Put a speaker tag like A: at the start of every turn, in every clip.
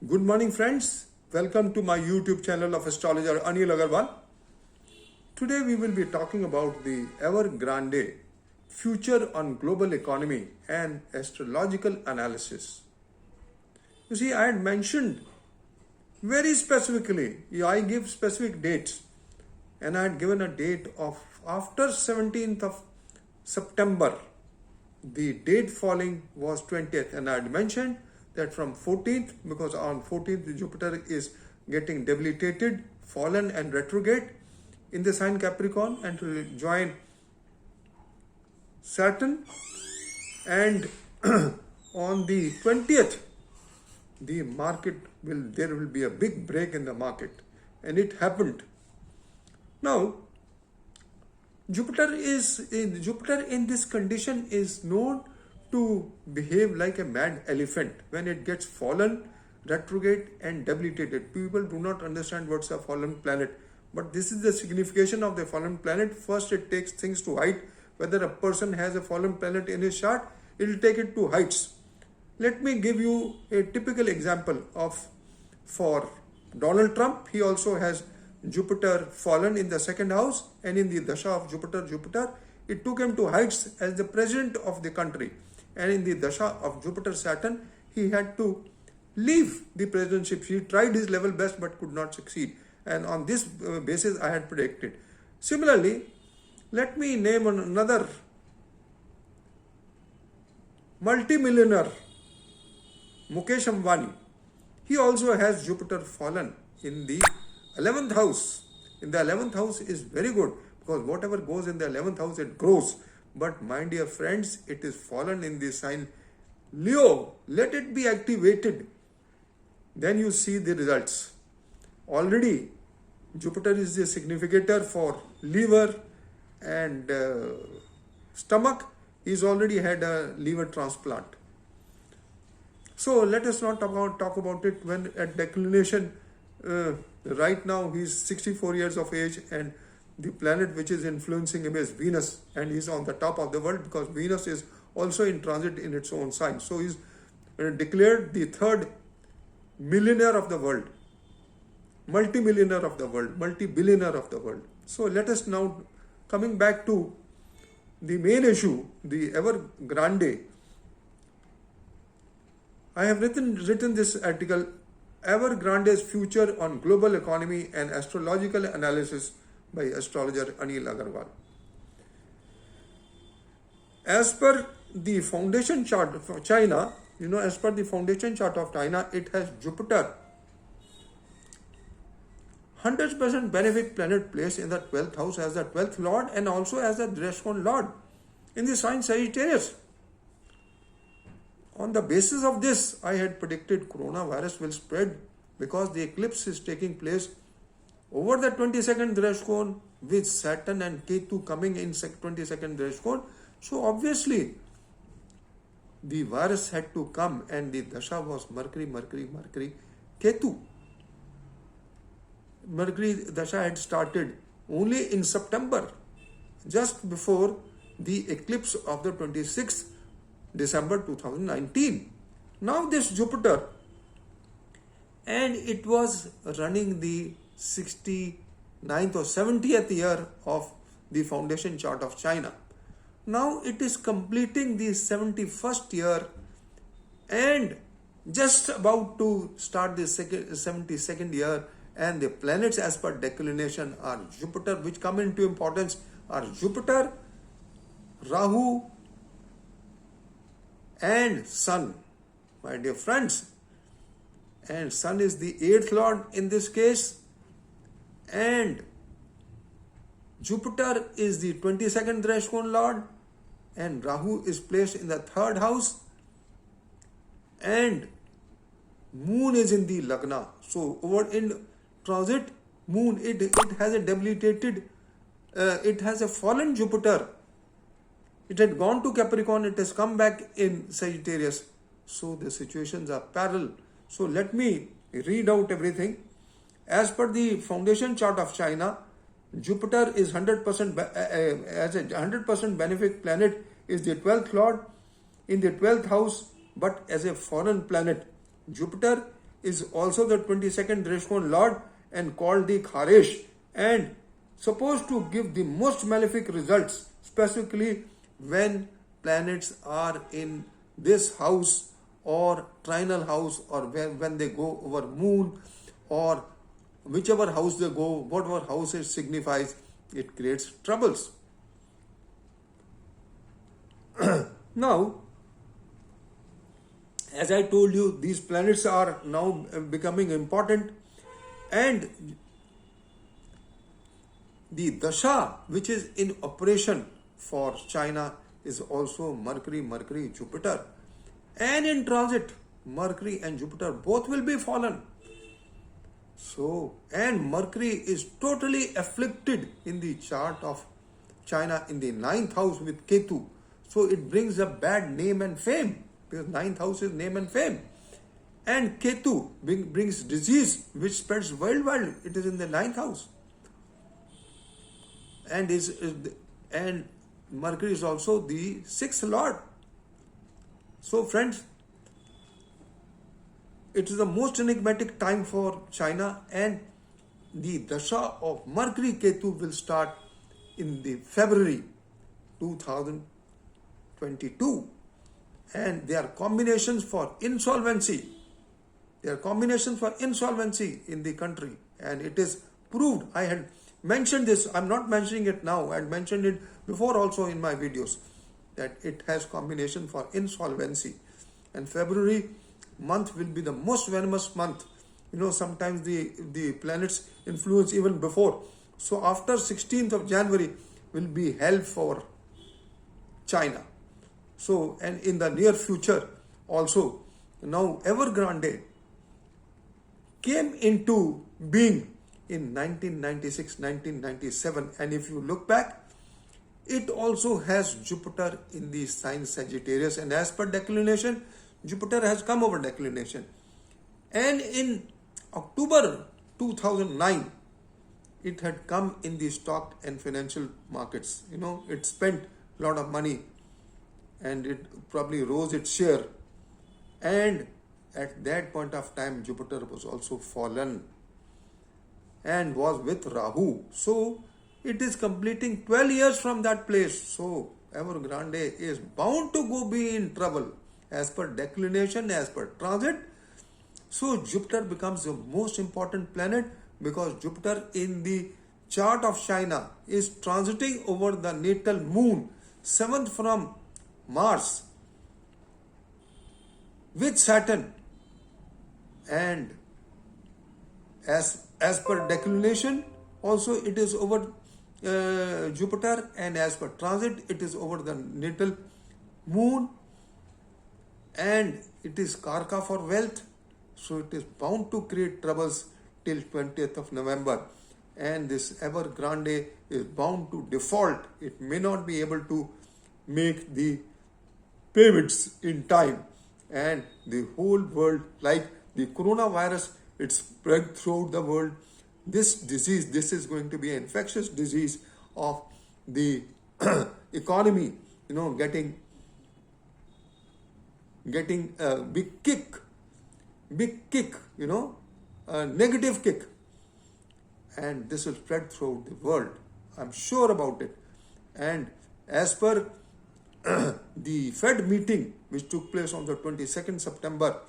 A: Good morning, friends. Welcome to my YouTube channel of astrologer Anil Agarwal. Today we will be talking about the Evergrande future on global economy and astrological analysis. You see, I had mentioned very specifically, I give specific dates, and I had given a date of after 17th of September. The date falling was 20th, and I had mentioned that from 14th, because on 14th Jupiter is getting debilitated, fallen and retrograde in the sign Capricorn and to join Saturn, and on the 20th there will be a big break in the market, and it happened. Now Jupiter in this condition is known to behave like a mad elephant when it gets fallen, retrograde and debilitated. People do not understand what's a fallen planet, but this is the signification of the fallen planet. First, it takes things to height. Whether a person has a fallen planet in his chart, it will take it to heights. Let me give you a typical example for Donald Trump. He also has Jupiter fallen in the second house, and in the dasha of Jupiter, it took him to heights as the president of the country. And in the dasha of Jupiter Saturn, he had to leave the presidency. He tried his level best but could not succeed. And on this basis, I had predicted. Similarly, let me name another multimillionaire, Mukesh Ambani. He also has Jupiter fallen in the 11th house. In the 11th house is very good, because whatever goes in the 11th house, it grows. But my dear friends, it is fallen in the sign Leo. Let it be activated. Then you see the results. Already Jupiter is the significator for liver and stomach. He's already had a liver transplant. So let us not talk about it when at declination. Right now he's 64 years of age, and the planet which is influencing him is Venus, and he's on the top of the world because Venus is also in transit in its own sign. So he's declared the third millionaire of the world, multimillionaire of the world, multi-billionaire of the world. So let us now, coming back to the main issue, the Evergrande. I have written this article, Evergrande's future on global economy and astrological analysis, by astrologer Anil Agarwal. As per the foundation chart for China, as per the foundation chart of China, it has Jupiter 100% benefic planet placed in the 12th house as the 12th lord and also as the Dreshkon lord in the sign Sagittarius. On the basis of this, I had predicted coronavirus will spread because the eclipse is taking place over the 22nd Dreshkon with Saturn and Ketu coming in 22nd Dreshkon. So obviously the virus had to come, and the dasha was Mercury, Ketu. Mercury dasha had started only in September, just before the eclipse of the 26th December 2019. Now this Jupiter, and it was running the 69th or 70th year of the foundation chart of China. Now it is completing the 71st year and just about to start the 72nd year, and the planets as per declination are Jupiter, which come into importance are Jupiter, Rahu and Sun, my dear friends. And Sun is the 8th lord in this case, and Jupiter is the 22nd Dreshkon lord, and Rahu is placed in the 3rd house, and Moon is in the Lagna. So over in transit, Moon, it has a debilitated, it has a fallen Jupiter. It had gone to Capricorn, it has come back in Sagittarius. So the situations are parallel. So let me read out everything. As per the foundation chart of China, Jupiter is 100% as a 100% benefic planet, is the 12th lord in the 12th house, but as a foreign planet. Jupiter is also the 22nd Dreshkon Lord and called the Kharesh, and supposed to give the most malefic results, specifically when planets are in this house or trinal house, or when they go over moon, or whichever house they go, whatever house it signifies, it creates troubles. Now, as I told you, these planets are now becoming important, and the dasha which is in operation for China is also Mercury, Jupiter, and in transit Mercury and Jupiter both will be fallen. So, and Mercury is totally afflicted in the chart of China in the 9th house with Ketu. So it brings a bad name and fame, because 9th house is name and fame. And Ketu brings disease which spreads worldwide. It is in the 9th house. And Mercury is also the 6th lord. So friends, it is the most enigmatic time for China, and the dasha of Mercury Ketu will start in the February 2022, and they are combinations for insolvency. They are combinations for insolvency in the country, and it is proved. I had mentioned this. I'm not mentioning it now. I had mentioned it before also in my videos, that it has combination for insolvency, and February month will be the most venomous month. You know, sometimes the planets influence even before. So after 16th of January will be hell for China. So, and in the near future also, now Evergrande came into being in 1996, 1997, and if you look back, it also has Jupiter in the sign Sagittarius, and as per declination, Jupiter has come over declination. And in October 2009, it had come in the stock and financial markets. You know, it spent a lot of money, and it probably rose its share. And at that point of time, Jupiter was also fallen and was with Rahu. So it is completing 12 years from that place. So Evergrande is bound to be in trouble as per declination, as per transit. So Jupiter becomes the most important planet, because Jupiter in the chart of China is transiting over the natal moon, 7th from Mars, with Saturn, and as per declination also it is over Jupiter, and as per transit it is over the natal moon, and it is Karka for wealth. So it is bound to create troubles till 20th of November, and this Evergrande is bound to default. It may not be able to make the payments in time, and the whole world, like the coronavirus, it spread throughout the world. This disease, this is going to be an infectious disease of the economy, you know, getting a big kick, you know, a negative kick, and this will spread throughout the world. I'm sure about it. And as per the Fed meeting which took place on the 22nd September,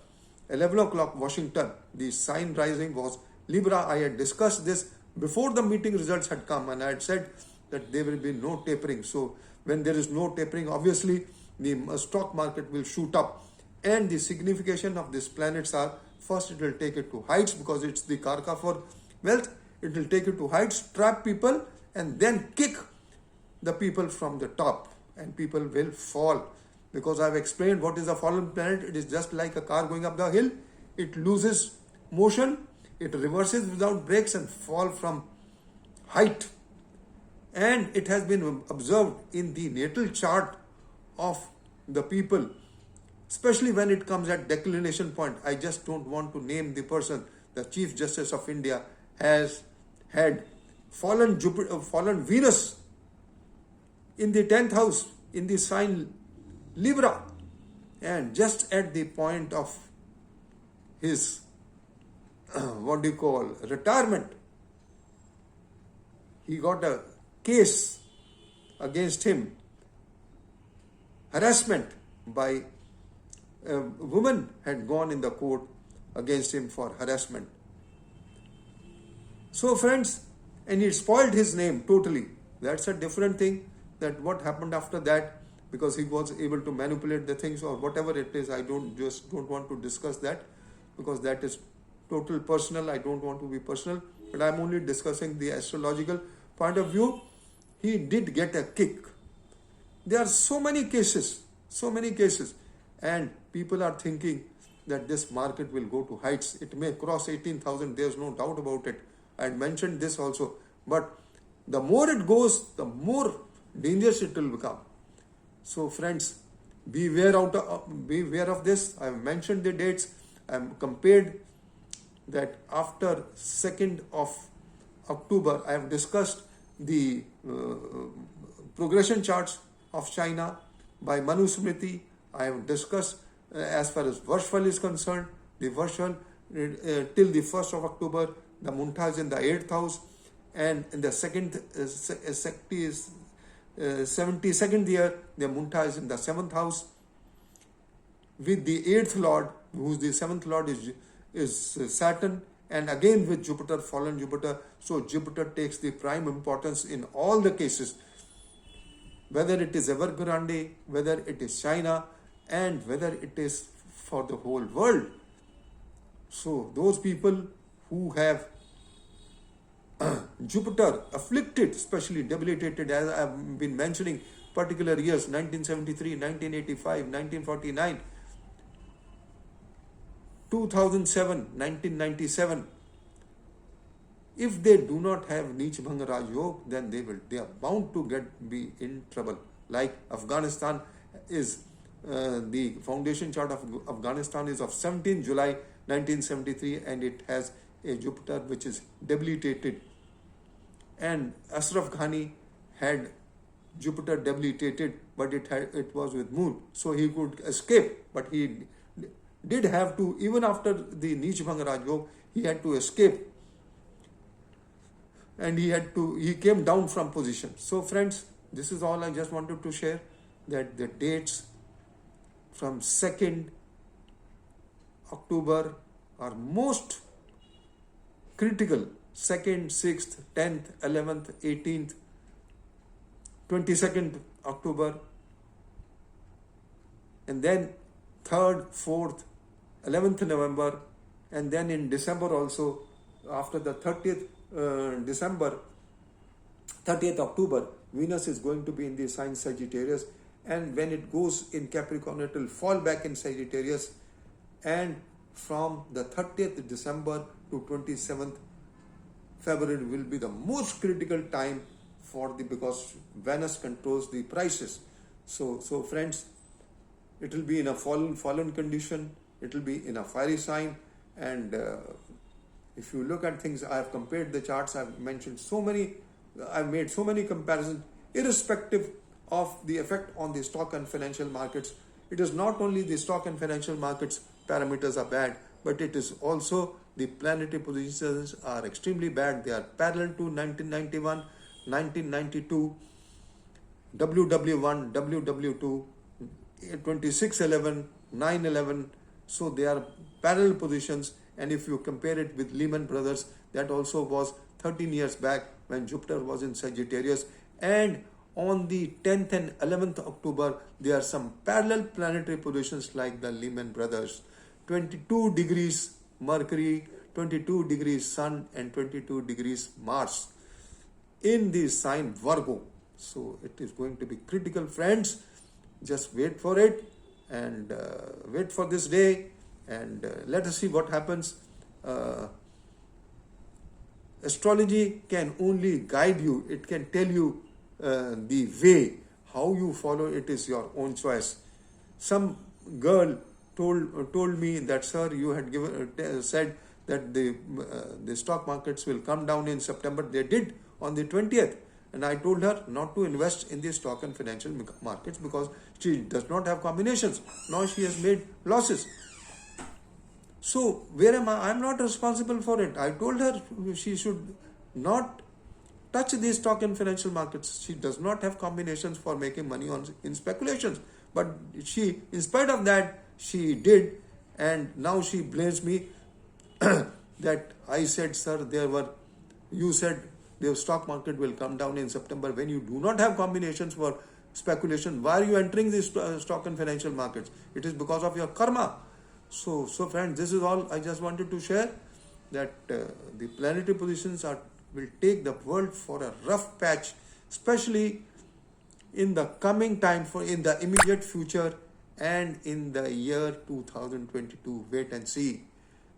A: 11 o'clock Washington, the sign rising was Libra. I had discussed this before the meeting results had come, and I had said that there will be no tapering. So when there is no tapering, obviously the stock market will shoot up, and the signification of these planets are, first it will take it to heights, because it's the Karka for wealth. It will take it to heights, trap people, and then kick the people from the top, and people will fall. Because I've explained what is a fallen planet. It is just like a car going up the hill. It loses motion, it reverses without brakes and fall from height. And it has been observed in the natal chart of the people, especially when it comes at declination point. I just don't want to name the person. The Chief Justice of India has had fallen Venus in the 10th house in the sign Libra, and just at the point of his what do you call, retirement. He got a case against him, harassment by a woman had gone in the court against him for harassment. So friends, and it spoiled his name totally. That's a different thing, that what happened after that, because he was able to manipulate the things or whatever it is. I don't want to discuss that, because that is total personal. I don't want to be personal, but I'm only discussing the astrological point of view. He did get a kick. There are so many cases, and people are thinking that this market will go to heights. It may cross 18,000. There's no doubt about it. I had mentioned this also, but the more it goes, the more dangerous it will become. So friends, beware of this. I have mentioned the dates. I have compared that after 2nd of October. I have discussed the progression charts of China by Manu Smriti. I have discussed as far as Varshfal is concerned, the Varshfal till the 1st of October, the Munta is in the 8th house, and in the 72nd year, the Munta is in the 7th house, with the 8th lord, who's the 7th lord is Saturn, and again with Jupiter, fallen Jupiter. So Jupiter takes the prime importance in all the cases, whether it is Evergrande, whether it is China, and whether it is for the whole world. So those people who have Jupiter afflicted, especially debilitated, as I have been mentioning, particular years 1973, 1985, 1949, 2007, 1997. If they do not have Neech Bhanga Raj Yoga, then they are bound to be in trouble. Like Afghanistan is the foundation chart of Afghanistan is of 17 July 1973, and it has a Jupiter which is debilitated. And Ashraf Ghani had Jupiter debilitated, but it was with Moon, so he could escape. But he did have to, even after the Neech Bhanga Raj Yoga, he had to escape, and he came down from position. So friends, this is all I just wanted to share, that the dates from 2nd October are most critical. 2nd, 6th, 10th, 11th, 18th, 22nd October, and then 3rd, 4th, 11th November, and then in December also, after the 30th October, Venus is going to be in the sign Sagittarius, and when it goes in Capricorn, it will fall back in Sagittarius, and from the 30th December to 27th February will be the most critical time because Venus controls the prices. So friends, it will be in a fallen condition. It will be in a fiery sign, and if you look at things, I have compared the charts. I've made so many comparisons, irrespective of the effect on the stock and financial markets. It is not only the stock and financial markets parameters are bad, but it is also the planetary positions are extremely bad. They are parallel to 1991, 1992, WW1, WW2, 2611, 911. So they are parallel positions. And if you compare it with Lehman Brothers, that also was 13 years back when Jupiter was in Sagittarius. And on the 10th and 11th October, there are some parallel planetary positions like the Lehman Brothers. 22 degrees Mercury, 22 degrees Sun, and 22 degrees Mars in the sign Virgo. So it is going to be critical, friends. Just wait for it, and wait for this day, and let us see what happens. Astrology can only guide you. It can tell you the way. How you follow it is your own choice. Some girl told me that, sir, you had said that the stock markets will come down in September. They did on the 20th. And I told her not to invest in the stock and financial markets because she does not have combinations. Now she has made losses. So where am I? I'm not responsible for it. I told her she should not touch these stock and financial markets. She does not have combinations for making money in speculations. But she, in spite of that, she did, and now she blames me that I said, sir, you said the stock market will come down in September when you do not have combinations for speculation. Why are you entering these stock and financial markets? It is because of your karma. So friends, this is all I just wanted to share, that the planetary positions will take the world for a rough patch, especially in the coming time, in the immediate future, and in the year 2022. Wait and see.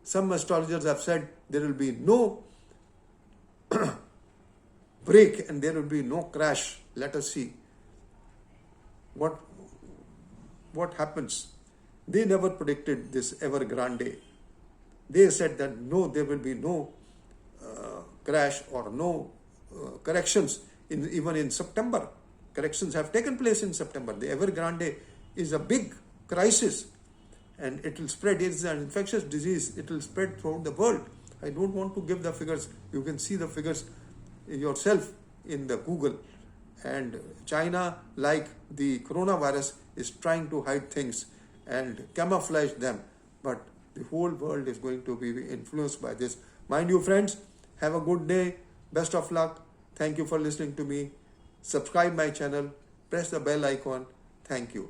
A: Some astrologers have said there will be no break and there will be no crash. Let us see what happens. They never predicted this Evergrande. They said that no, there will be no crash or no corrections even in September. Corrections have taken place in September. The Evergrande is a big crisis, and it will spread. It is an infectious disease. It will spread throughout the world. I don't want to give the figures. You can see the figures yourself in the Google. And China, like the coronavirus, is trying to hide things and camouflage them. But the whole world is going to be influenced by this. Mind you, friends, have a good day. Best of luck. Thank you for listening to me. Subscribe my channel. Press the bell icon. Thank you.